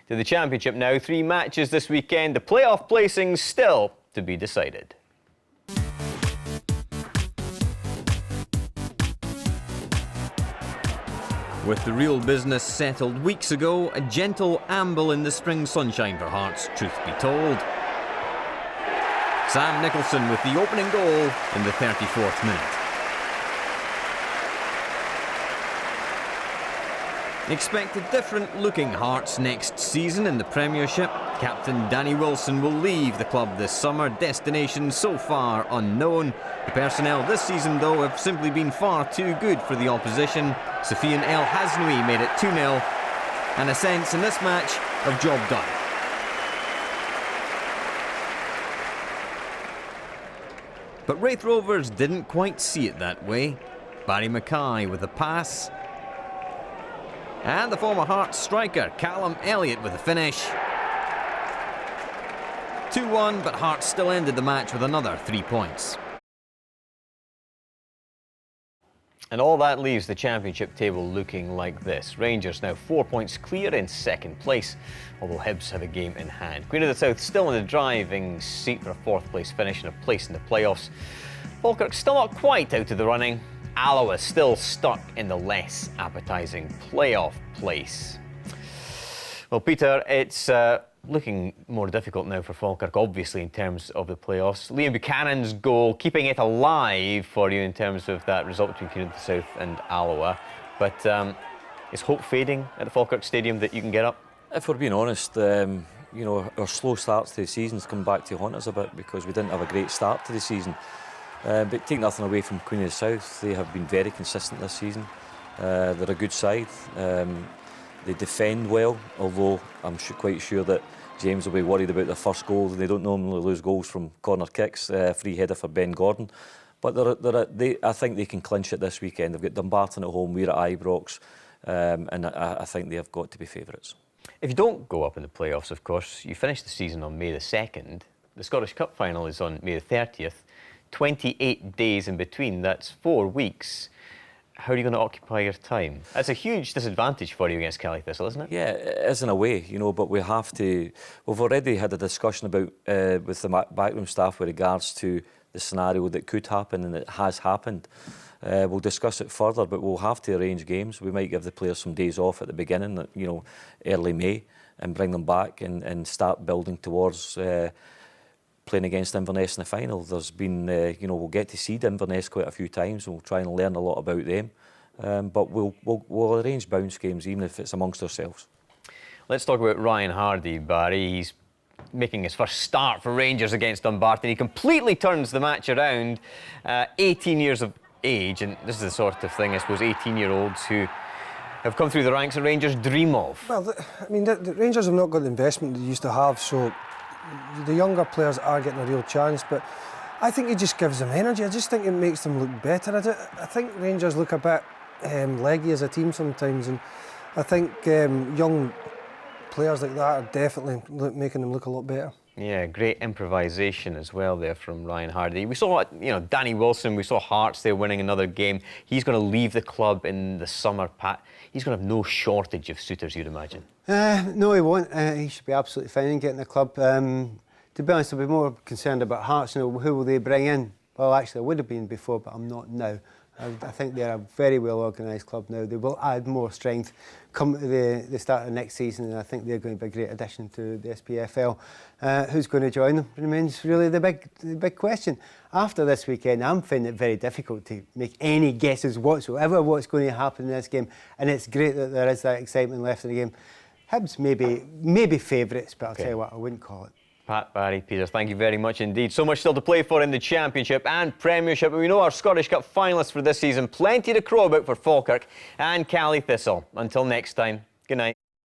To the Championship now, 3 matches this weekend, the playoff placings still to be decided. With the real business settled weeks ago, a gentle amble in the spring sunshine for Hearts, truth be told. Sam Nicholson with the opening goal in the 34th minute. Expect a different looking Hearts next season in the Premiership. Captain Danny Wilson will leave the club this summer, destination so far unknown. The personnel this season though have simply been far too good for the opposition. Sofiane El Hasnoui made it 2-0 and a sense in this match of job done. But Raith Rovers didn't quite see it that way. Barry Mackay with a pass. And the former Hearts striker, Callum Elliott, with a finish. 2-1, but Hearts still ended the match with another 3 points. And all that leaves the Championship table looking like this. Rangers now 4 points clear in second place, although Hibs have a game in hand. Queen of the South still in the driving seat for a 4th place finish and a place in the playoffs. Falkirk still not quite out of the running. Alloa still stuck in the less appetising playoff place. Well, Peter, it's looking more difficult now for Falkirk, obviously, in terms of the playoffs. Liam Buchanan's goal, keeping it alive for you in terms of that result between Queen of the South and Alloa. But is hope fading at the Falkirk Stadium that you can get up? If we're being honest, you know, our slow starts to the season's come back to haunt us a bit because we didn't have a great start to the season. But take nothing away from Queen of the South, they have been very consistent this season. They're a good side. They defend well, although I'm quite sure that James will be worried about their first goal. They don't normally lose goals from corner kicks. Free header for Ben Gordon. But I think they can clinch it this weekend. They've got Dumbarton at home, we're at Ibrox, and I think they have got to be favourites. If you don't go up in the playoffs, of course, you finish the season on May the 2nd. The Scottish Cup final is on May the 30th. 28 days in between, that's 4 weeks. How are you going to occupy your time? That's a huge disadvantage for you against Cali Thistle, isn't it? Yeah, it is in a way, you know, but we have to... We've already had a discussion about with the backroom staff with regards to the scenario that could happen and it has happened. We'll discuss it further, but we'll have to arrange games. We might give the players some days off at the beginning, you know, early May, and bring them back and start building towards playing against Inverness in the final. There's been, you know, we'll get to see Inverness quite a few times. We'll try and learn a lot about them. But we'll arrange bounce games, even if it's amongst ourselves. Let's talk about Ryan Hardy, Barry. He's making his first start for Rangers against Dumbarton. He completely turns the match around. 18 years of age, and this is the sort of thing, I suppose, 18-year-olds who have come through the ranks that Rangers dream of. Well, I mean, the Rangers have not got the investment they used to have, so the younger players are getting a real chance, but I think it just gives them energy. I just think it makes them look better. I think Rangers look a bit leggy as a team sometimes, and I think young players like that are definitely making them look a lot better. Yeah, great improvisation as well there from Ryan Hardy. We saw, you know, Danny Wilson, we saw Hearts there winning another game. He's going to leave the club in the summer, Pat. He's going to have no shortage of suitors, you'd imagine. No, he won't. He should be absolutely fine in getting the club. To be honest, I'll be more concerned about Hearts. You know, who will they bring in? Well, actually, I would have been before, but I'm not now. I think they're a very well organised club now. They will add more strength come to the start of next season, and I think they're going to be a great addition to the SPFL. Who's going to join them remains really the big question. After this weekend, I'm finding it very difficult to make any guesses whatsoever what's going to happen in this game, and it's great that there is that excitement left in the game. Hibs maybe favourites, but I'll tell you what, I wouldn't call it. Pat, Barry, Peter, thank you very much indeed. So much still to play for in the Championship and Premiership. And we know our Scottish Cup finalists for this season. Plenty to crow about for Falkirk and Cali Thistle. Until next time, good night.